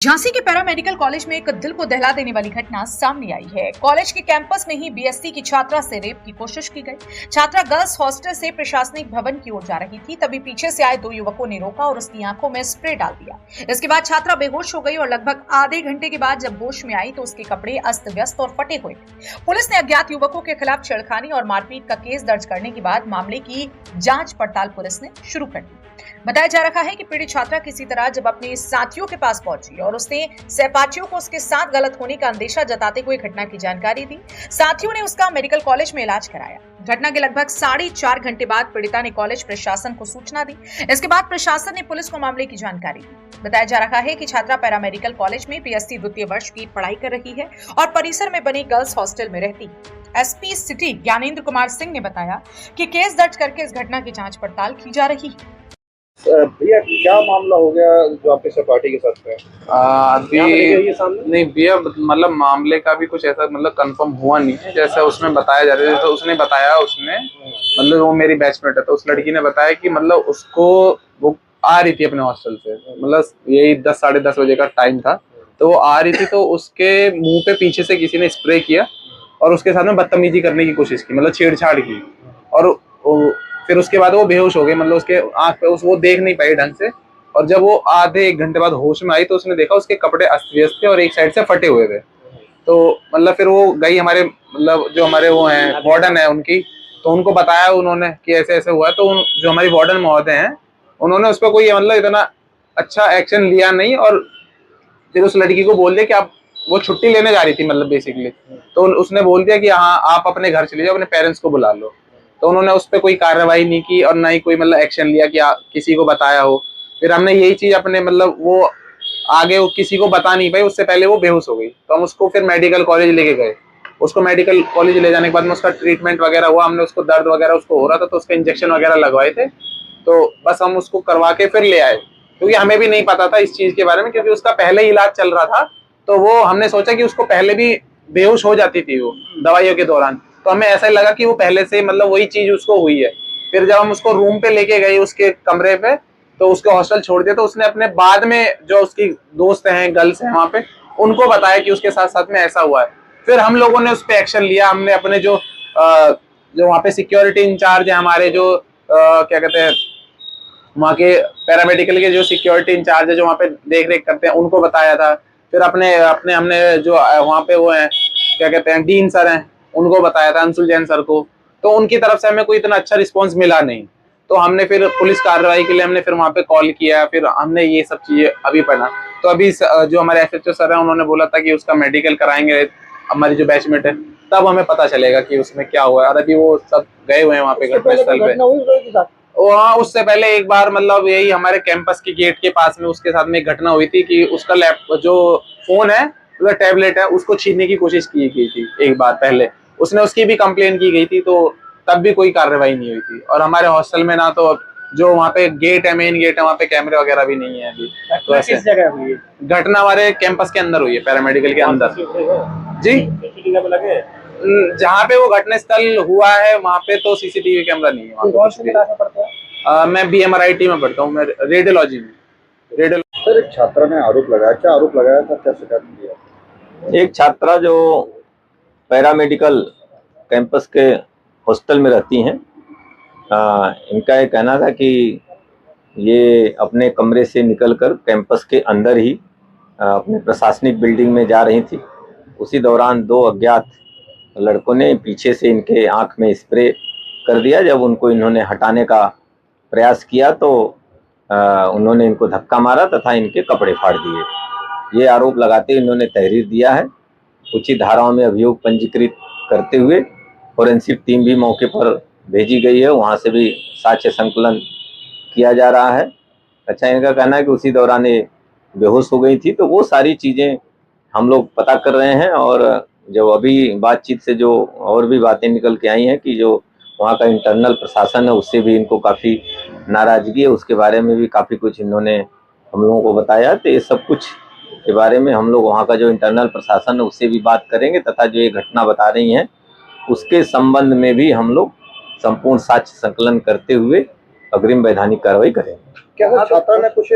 झांसी के paramedical college में एक दिल को दहला देने वाली घटना सामने आई है। कॉलेज के कैंपस में ही बीएससी की छात्रा से रेप की कोशिश की गई। छात्रा गर्ल्स हॉस्टल से प्रशासनिक भवन की ओर जा रही थी, तभी पीछे से आए दो युवकों ने रोका और उसकी आंखों में स्प्रे डाल दिया। इसके बाद छात्रा बेहोश हो गई और लगभग आधे घंटे के बाद जब होश में आई तो उसके कपड़े अस्त व्यस्त और फटे हुए थे। पुलिस ने अज्ञात युवकों के खिलाफ छेड़खानी और मारपीट का केस दर्ज करने के बाद मामले की जांच पड़ताल पुलिस ने शुरू कर दी। बताया जा रहा है कि पीड़ित छात्रा किसी तरह जब अपने साथियों के पास पहुंची और उसने सहपाठियों को उसके साथ गलत होने का अंदेशा जताते हुए घटना की जानकारी दी। साथियों ने उसका मेडिकल कॉलेज में इलाज कराया। घटना के लगभग 4.5 घंटे बाद पीड़िता ने कॉलेज प्रशासन को सूचना दी। इसके बाद प्रशासन ने पुलिस को मामले की जानकारी दी। बताया जा रहा है कि छात्रा पैरामेडिकल कॉलेज में बीएससी द्वितीय वर्ष की पढ़ाई कर रही है और परिसर में बनी गर्ल्स हॉस्टल में रहती है। एसपी सिटी ज्ञानेंद्र कुमार सिंह ने बताया कि केस दर्ज करके इस घटना की जांच पड़ताल की जा रही है। भैया क्या मामला हो गया जो आपके सहपाठी के साथ है? अभी नहीं भैया, मतलब मामले का भी कुछ ऐसा मतलब कंफर्म हुआ नहीं है। जैसे उसमें बताया जा रहा है, तो उसने बताया, उसने मतलब वो मेरी बैचमेट है, तो उस लड़की ने बताया कि मतलब उसको वो आ रही थी अपने हॉस्टल से, मतलब यही 10 साढ़े 10 बजे का टाइम था, तो वो आ रही थी, तो उसके मुंह पे पीछे से किसी ने स्प्रे किया और उसके साथ में बदतमीजी करने की कोशिश की, मतलब छेड़छाड़ की। और फिर उसके बाद वो बेहोश हो गई, मतलब उसके आंख पे वो देख नहीं पाई ढंग से। और जब वो आधे 1 घंटे बाद होश में आई तो उसने देखा उसके कपड़े अस्त व्यस्त थे और एक साइड से फटे हुए थे। तो मतलब फिर वो गई हमारे, मतलब जो हमारे वो हैं वार्डन है उनकी, तो उनको बताया उन्होंने कि ऐसे ऐसे हुआ है। तो जो हमारी वार्डन महोदय हैं उन्होंने उस पर कोई मतलब इतना अच्छा एक्शन लिया नहीं, और फिर उस लड़की को बोल दिया कि आप, वो छुट्टी लेने जा रही थी मतलब बेसिकली, तो उसने बोल दिया कि हाँ आप अपने घर चले जाओ, अपने पेरेंट्स को बुला लो। तो उन्होंने उस पर कोई कार्रवाई नहीं की और ना ही कोई मतलब एक्शन लिया कि किसी को बताया हो। फिर हमने यही चीज अपने मतलब वो आगे वो किसी को बता नहीं पाई, उससे पहले वो बेहोश हो गई, तो हम उसको फिर मेडिकल कॉलेज लेके गए। उसको मेडिकल कॉलेज ले जाने के बाद में उसका ट्रीटमेंट वगैरह हुआ, हमने उसको दर्द वगैरह उसको हो रहा था तो उसका इंजेक्शन वगैरह लगवाए थे, तो बस हम उसको करवा के फिर ले आए, क्योंकि हमें भी नहीं पता था इस चीज के बारे में, क्योंकि उसका पहले ही इलाज चल रहा था। तो वो हमने सोचा कि उसको पहले भी बेहोश हो जाती थी वो दवाइयों के दौरान, तो हमें ऐसा लगा कि वो पहले से मतलब वही चीज उसको हुई है। फिर जब हम उसको रूम पे लेके गए उसके कमरे पे, तो उसके हॉस्टल छोड़ दिया, तो उसने अपने बाद में जो उसकी दोस्त हैं गर्ल्स हैं वहां पे उनको बताया कि उसके साथ साथ में ऐसा हुआ है। फिर हम लोगों ने उस पर एक्शन लिया। हमने अपने जो वहाँ पे सिक्योरिटी इंचार्ज है हमारे, जो क्या कहते हैं वहाँ के पैरामेडिकल के जो सिक्योरिटी इंचार्ज है जो वहाँ पे देख रेख करते हैं, उनको बताया था। फिर अपने अपने हमने जो वहाँ पे वो हैं क्या कहते हैं डीन सर हैं, उनको बताया था, अंशुल जैन सर को। तो उनकी तरफ से हमें कोई इतना अच्छा रिस्पांस मिला नहीं, तो हमने फिर पुलिस कार्रवाई के लिए हमने फिर वहाँ पे कॉल किया। फिर हमने ये सब चीजें अभी पढ़ा, तो अभी जो हमारे एसएचओ सर है उन्होंने बोला था कि उसका मेडिकल कराएंगे, हमारी जो बैचमेट है, तब हमें पता चलेगा कि उसमें क्या हुआ है। और अभी वो सब गए हुए हैं वहाँ पे घटनास्थल पे। वहाँ उससे पहले एक बार मतलब यही हमारे कैंपस के गेट के पास में उसके साथ में एक घटना हुई थी कि उसका जो फोन है, उसका टैबलेट है, उसको छीनने की कोशिश की गई थी एक बार पहले, उसने उसकी भी कंप्लेन की गई थी, तो तब भी कोई कार्रवाई नहीं हुई थी। और हमारे हॉस्टल में ना तो जो वहाँ पे गेट है, मेन गेट है, वहाँ पे कैमरे वगैरह भी नहीं है अभी। तो ऐसे किस जगह हुई है घटना? हमारे कैंपस के अंदर हुई है, पैरामेडिकल के अंदर जी। जहाँ पे वो घटनास्थल हुआ है वहाँ पे तो सीसीटीवी कैमरा नहीं है। मैं बीएमआरआईटी में पढ़ता हूँ, मैं रेडियोलॉजी में। सर एक छात्रा ने आरोप लगाया, क्या आरोप लगाया था, क्या शिकायत दिया? एक छात्रा जो पैरामेडिकल कैंपस के हॉस्टल में रहती हैं, इनका ये कहना था कि ये अपने कमरे से निकलकर कैंपस के अंदर ही अपने प्रशासनिक बिल्डिंग में जा रही थी। उसी दौरान दो अज्ञात लड़कों ने पीछे से इनके आंख में स्प्रे कर दिया। जब उनको इन्होंने हटाने का प्रयास किया तो उन्होंने इनको धक्का मारा तथा इनके कपड़े फाड़ दिए। ये आरोप लगाते इन्होंने तहरीर दिया है। उचित धाराओं में अभियोग पंजीकृत करते हुए फोरेंसिक टीम भी मौके पर भेजी गई है, वहाँ से भी साक्ष्य संकलन किया जा रहा है। अच्छा, इनका कहना है कि उसी दौरान ये बेहोश हो गई थी। तो वो सारी चीज़ें हम लोग पता कर रहे हैं, और जो अभी बातचीत से जो और भी बातें निकल के आई हैं कि जो वहाँ का इंटरनल प्रशासन है उससे भी इनको काफ़ी नाराज़गी है, उसके बारे में भी काफ़ी कुछ इन्होंने हम लोगों को बताया। तो ये सब कुछ के बारे में हम लोग वहाँ का जो इंटरनल प्रशासन है उससे भी बात करेंगे, तथा जो ये घटना बता रही हैं उसके संबंध में भी हम लोग संपूर्ण साक्ष्य संकलन करते हुए अग्रिम वैधानिक कार्रवाई करेंगे। क्या सर छात्रा ने कुछ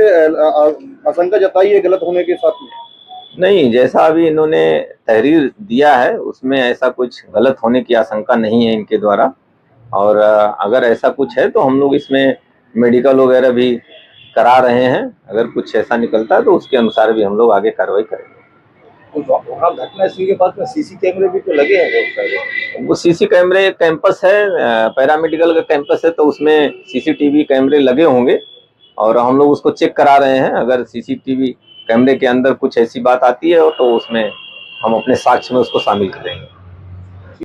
आशंका जताई है गलत होने के साथ में? नहीं, जैसा अभी इन्होंने तहरीर दिया है उसमें ऐसा कुछ गलत होने की आशंका नहीं है इनके द्वारा। और अगर ऐसा कुछ है तो हम लोग इसमें मेडिकल वगैरह भी करा रहे हैं। अगर कुछ ऐसा निकलता है तो उसके अनुसार भी हम लोग आगे कार्रवाई करेंगे। तो वहाँ घटना स्थल के पास में सीसी कैमरे भी तो लगे हैं बहुत सारे। वो सीसी कैमरे कैंपस है, पैरामेडिकल का कैंपस है, तो उसमें सीसीटीवी कैमरे लगे होंगे और हम लोग उसको चेक करा रहे हैं। अगर सीसीटीवी कैमरे के अंदर कुछ ऐसी बात आती है तो उसमें हम अपने साक्ष्य में उसको शामिल करेंगे।